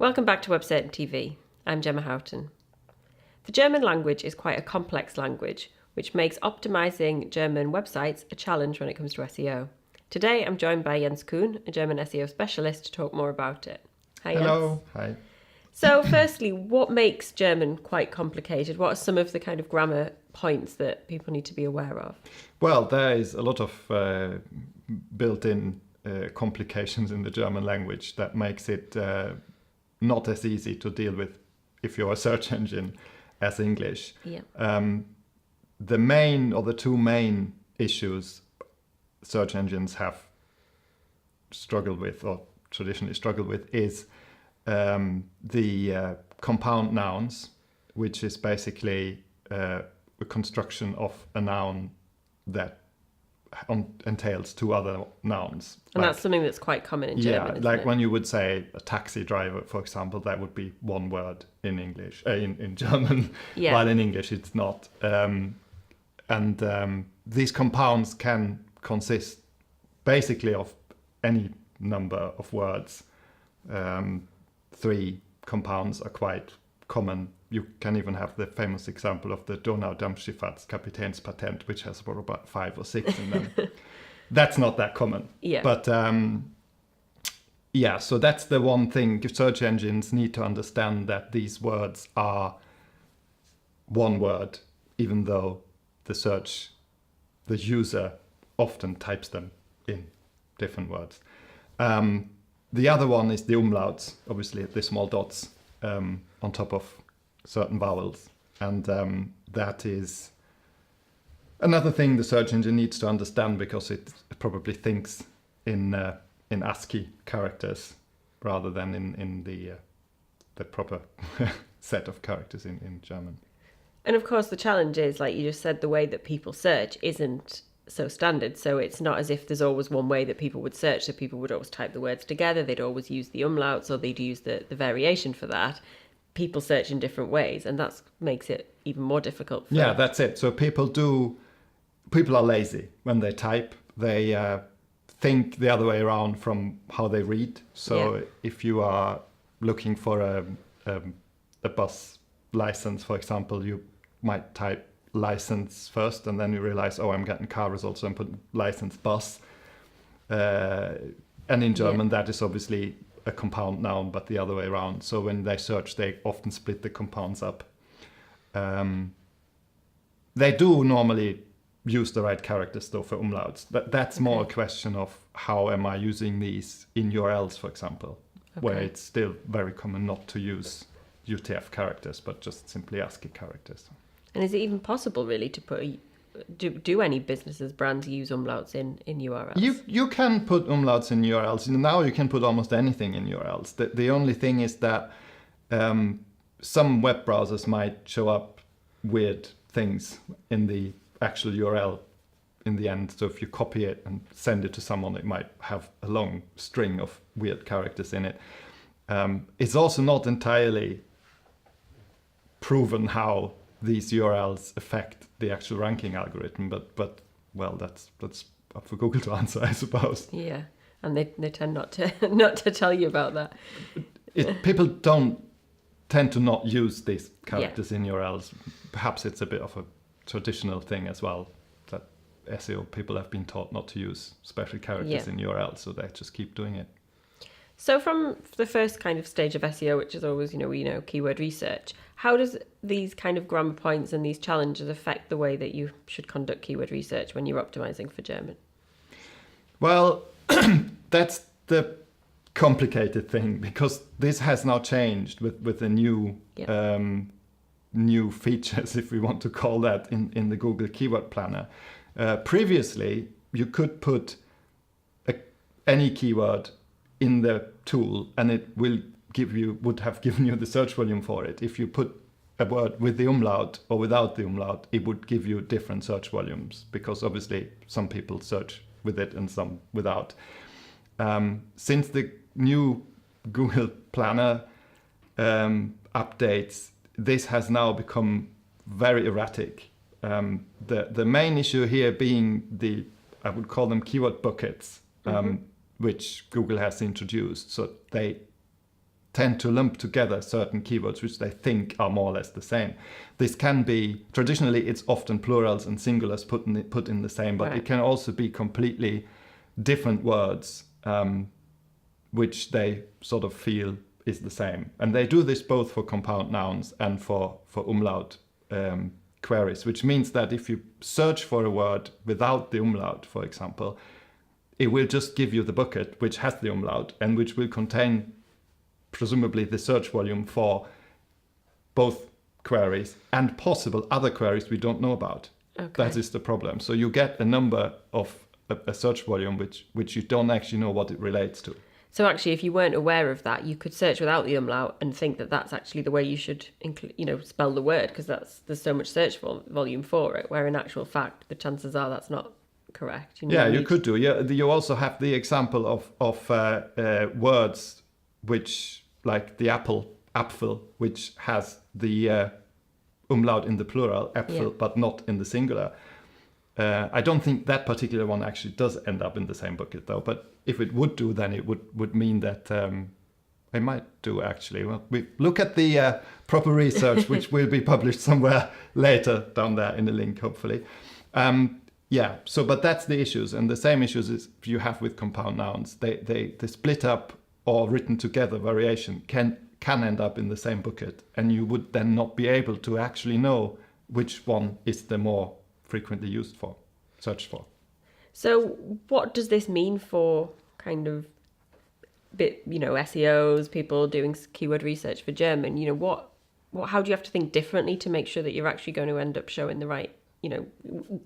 Welcome back to Webcertain TV. I'm Gemma Houghton. The German language is quite a complex language, which makes optimising German websites a challenge when it comes to SEO. Today I'm joined by Jens Kuhn, a German SEO specialist, to talk more about it. Hi, Hello. Jens. Hi. So firstly, what makes German quite complicated? What are some of the kind of grammar points that people need to be aware of? Well, there is a lot of built-in complications in the German language that makes it not as easy to deal with if you're a search engine as English. Yeah. The two main issues search engines have struggled with or traditionally struggled with is the compound nouns, which is basically a construction of a noun that entails two other nouns. And that's something that's quite common in German, isn't like it? when you would say a taxi driver, for example, that would be one word in English, in German, Yeah. while in English it's not. These compounds can consist basically of any number of words. Three compounds are quite common. You can even have the famous example of the Donaudampfschifffahrtskapitänspatent, which has about 5 or 6 in them. That's not that common. Yeah. But so that's the one thing. Search engines need to understand that these words are one word, even though the user often types them in different words. The other one is the umlauts, obviously the small dots on top of certain vowels. And that is another thing the search engine needs to understand, because it probably thinks in ASCII characters rather than in the proper set of characters in German. And of course, the challenge is, like you just said, the way that people search isn't so standard. So it's not as if there's always one way that people would search. So people would always type the words together. They'd always use the umlauts, or they'd use the variation for that. People search in different ways, and that makes it even more difficult. Yeah, that's it. So people are lazy when they type. They think the other way around from how they read. So if you are looking for a bus license, for example, you might type license first, and then you realize, oh, I'm getting car results, so I'm putting license bus. And in German, that is obviously a compound noun, but the other way around. So when they search, they often split the compounds up. They do normally use the right characters, though, for umlauts. That's more a question of how am I using these in URLs, for example, where it's still very common not to use UTF characters, but just simply ASCII characters. And is it even possible, really, to put do any businesses, brands use umlauts in URLs? You can put umlauts in URLs. Now you can put almost anything in URLs. The only thing is that some web browsers might show up weird things in the actual URL in the end. So if you copy it and send it to someone, it might have a long string of weird characters in it. It's also not entirely proven how these URLs affect the actual ranking algorithm, but well, that's up for Google to answer, I suppose. Yeah, and they tend not to tell you about that. People don't tend to not use these characters in URLs. Perhaps it's a bit of a traditional thing as well, that SEO people have been taught not to use special characters in URLs, so they just keep doing it. So from the first kind of stage of SEO, which is always, keyword research, how does these kind of grammar points and these challenges affect the way that you should conduct keyword research when you're optimizing for German? Well, that's the complicated thing, because this has now changed with the new features, if we want to call that, in the Google Keyword Planner. Previously, you could put any keyword in the tool, and it would have given you the search volume for it. If you put a word with the umlaut or without the umlaut, it would give you different search volumes, because obviously some people search with it and some without. Since the new Google Planner updates, this has now become very erratic. The main issue here being I would call them keyword buckets, which Google has introduced. So they tend to lump together certain keywords which they think are more or less the same. This can be, traditionally it's often plurals and singulars put in the same, but it can also be completely different words which they sort of feel is the same. And they do this both for compound nouns and for umlaut queries, which means that if you search for a word without the umlaut, for example, it will just give you the bucket which has the umlaut and which will contain presumably the search volume for both queries and possible other queries we don't know about. Okay. That is the problem. So you get a number of a search volume which you don't actually know what it relates to. So actually, if you weren't aware of that, you could search without the umlaut and think that that's actually the way you should, spell the word, because there's so much search volume for it. Where in actual fact, the chances are that's not correct. You could do. Yeah, you also have the example of words which, like the apfel, which has the umlaut in the plural, apfel, but not in the singular. I don't think that particular one actually does end up in the same bucket, though. But if it would do, then it would mean that it might do, actually. Well, we look at the proper research, which will be published somewhere later down there in the link, hopefully. But that's the issues. And the same issues as you have with compound nouns. They split up or written together variation can end up in the same bucket. And you would then not be able to actually know which one is the more frequently searched for. So what does this mean for kind of SEOs, people doing keyword research for German? How do you have to think differently to make sure that you're actually going to end up showing the right,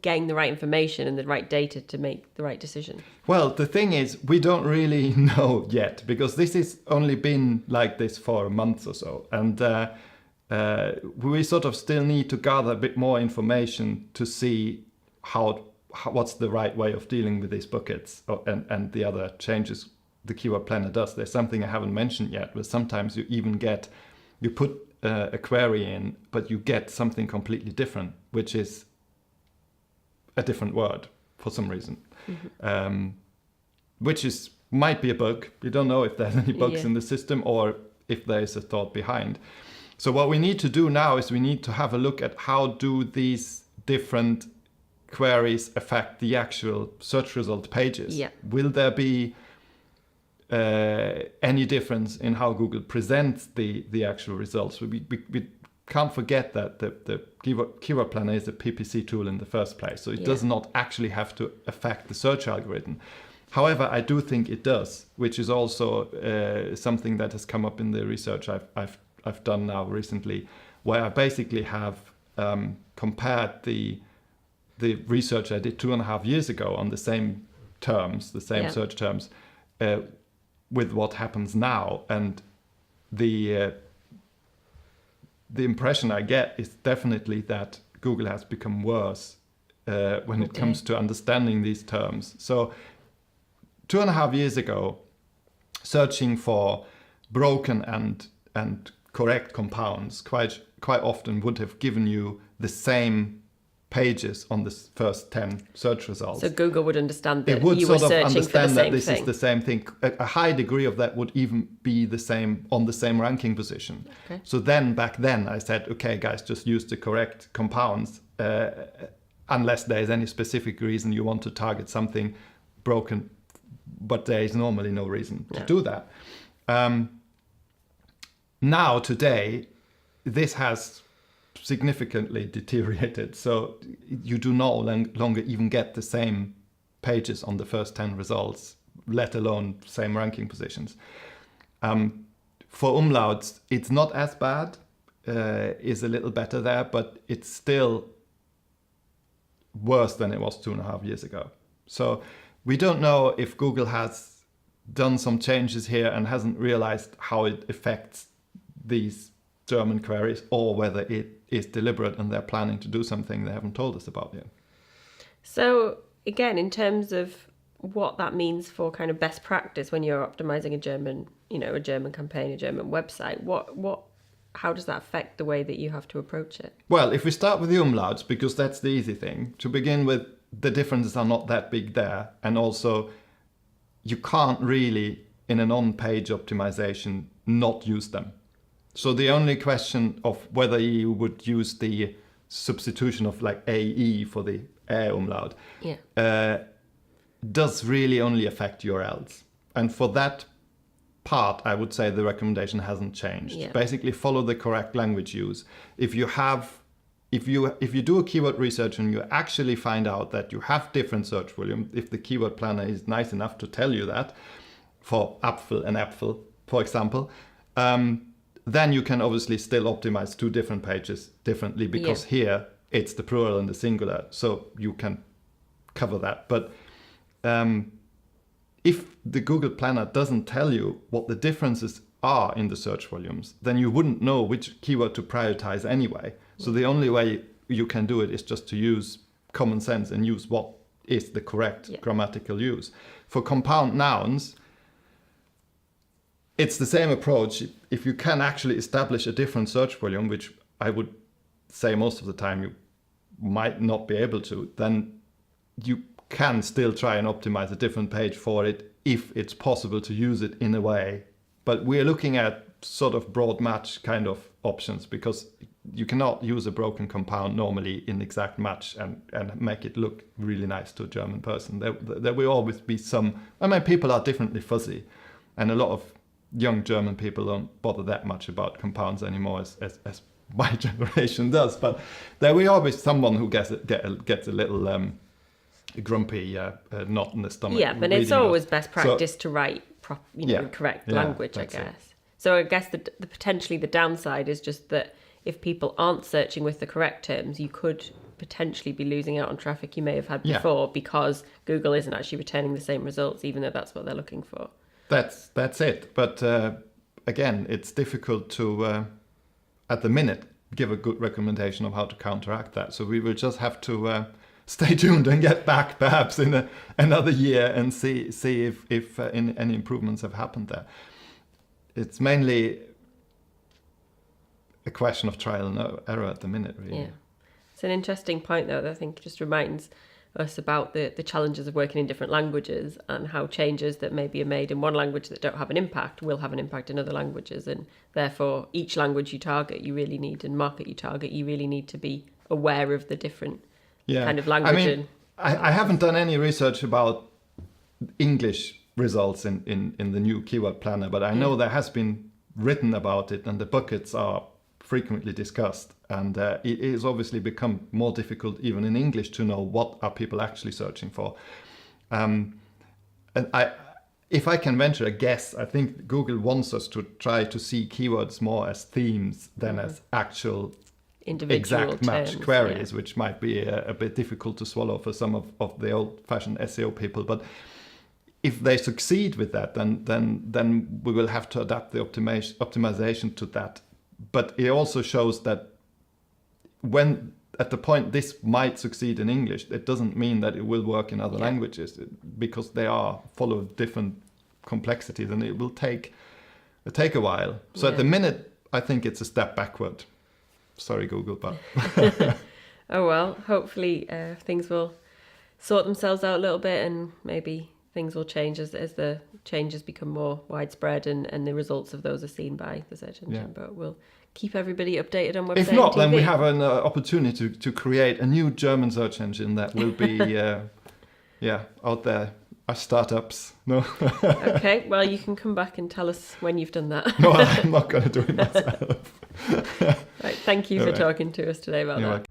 getting the right information and the right data to make the right decision? Well, the thing is, we don't really know yet, because this has only been like this for a month or so. And we sort of still need to gather a bit more information to see what's the right way of dealing with these buckets and the other changes the keyword planner does. There's something I haven't mentioned yet, where sometimes you put a query in, but you get something completely different, which is a different word for some reason, which might be a bug. You don't know if there's any bugs in the system or if there is a thought behind. So what we need to do now is we need to have a look at how do these different queries affect the actual search result pages. Yeah. Will there be any difference in how Google presents the actual results? We can't forget that the keyword planner is a PPC tool in the first place, so it does not actually have to affect the search algorithm. However, I do think it does, which is also something that has come up in the research I've done now recently, where I basically have compared the research I did 2.5 years ago on the same terms, the same search terms, with what happens now. And the impression I get is definitely that Google has become worse when it comes to understanding these terms. So 2.5 years ago, searching for broken and correct compounds quite often would have given you the same pages on the first 10 search results. So Google would understand that it would you were sort of searching for the understand that same this thing. is the same thing. A high degree of that would even be the same on the same ranking position. Okay. So back then I said, okay, guys, just use the correct compounds unless there is any specific reason you want to target something broken, but there is normally no reason to do that. Now, today, this has significantly deteriorated. So you do no longer even get the same pages on the first 10 results, let alone same ranking positions. For umlauts, it's not as bad, is a little better there, but it's still worse than it was 2.5 years ago. So we don't know if Google has done some changes here and hasn't realized how it affects these German queries, or whether it is deliberate and they're planning to do something they haven't told us about yet. So again, in terms of what that means for kind of best practice when you're optimizing a German campaign, a German website, how does that affect the way that you have to approach it? Well, if we start with the umlauts, because that's the easy thing, to begin with, the differences are not that big there. And also, you can't really in an on-page optimization not use them. So the only question of whether you would use the substitution of like AE for the umlaut does really only affect URLs. And for that part, I would say the recommendation hasn't changed. Yeah. Basically, follow the correct language use. If you do a keyword research and you actually find out that you have different search volume, if the keyword planner is nice enough to tell you that, for Apfel and Äpfel, for example, then you can obviously still optimize two different pages differently, because here it's the plural and the singular, so you can cover that. But if the Google Planner doesn't tell you what the differences are in the search volumes, then you wouldn't know which keyword to prioritize anyway. So the only way you can do it is just to use common sense and use what is the correct grammatical use. For compound nouns, it's the same approach. If you can actually establish a different search volume, which I would say most of the time you might not be able to, then you can still try and optimize a different page for it if it's possible to use it in a way. But we're looking at sort of broad match kind of options, because you cannot use a broken compound normally in exact match and make it look really nice to a German person. There will always be some, I mean, people are differently fuzzy, and a lot of young German people don't bother that much about compounds anymore as my generation does. But there will always someone who gets a little grumpy knot in the stomach. Yeah, but it's always best practice to write correct language, I guess. So I guess the potentially the downside is just that if people aren't searching with the correct terms, you could potentially be losing out on traffic you may have had before, because Google isn't actually returning the same results, even though that's what they're looking for. That's it. But again, it's difficult to, at the minute, give a good recommendation of how to counteract that. So we will just have to stay tuned and get back perhaps in another year and see if any improvements have happened there. It's mainly a question of trial and error at the minute, really. Yeah. It's an interesting point, though, that I think just reminds us about the challenges of working in different languages, and how changes that maybe are made in one language that don't have an impact will have an impact in other languages. And therefore, each language you target, you really need, and market you target, you really need to be aware of the different kind of language. I mean, I haven't done any research about English results in the new keyword planner, but I know there has been written about it, and the buckets are frequently discussed, and it is obviously become more difficult even in English to know what are people actually searching for. And if I can venture a guess, I think Google wants us to try to see keywords more as themes than as actual individual exact match terms, queries, which might be a bit difficult to swallow for some of the old-fashioned SEO people. But if they succeed with that, then we will have to adapt the optimization to that. But it also shows that when at the point this might succeed in English, it doesn't mean that it will work in other languages, because they are full of different complexities, and it will take a while. So at the minute, I think it's a step backward. Sorry, Google, but oh well. Hopefully, things will sort themselves out a little bit, and maybe things will change as the changes become more widespread, and the results of those are seen by the search engine. But we'll keep everybody updated on Webcertain. If not, then we have an opportunity to create a new German search engine that will be out there as startups. No. Okay, well, you can come back and tell us when you've done that. No, I'm not going to do it myself. Right, thank you for talking to us today about that.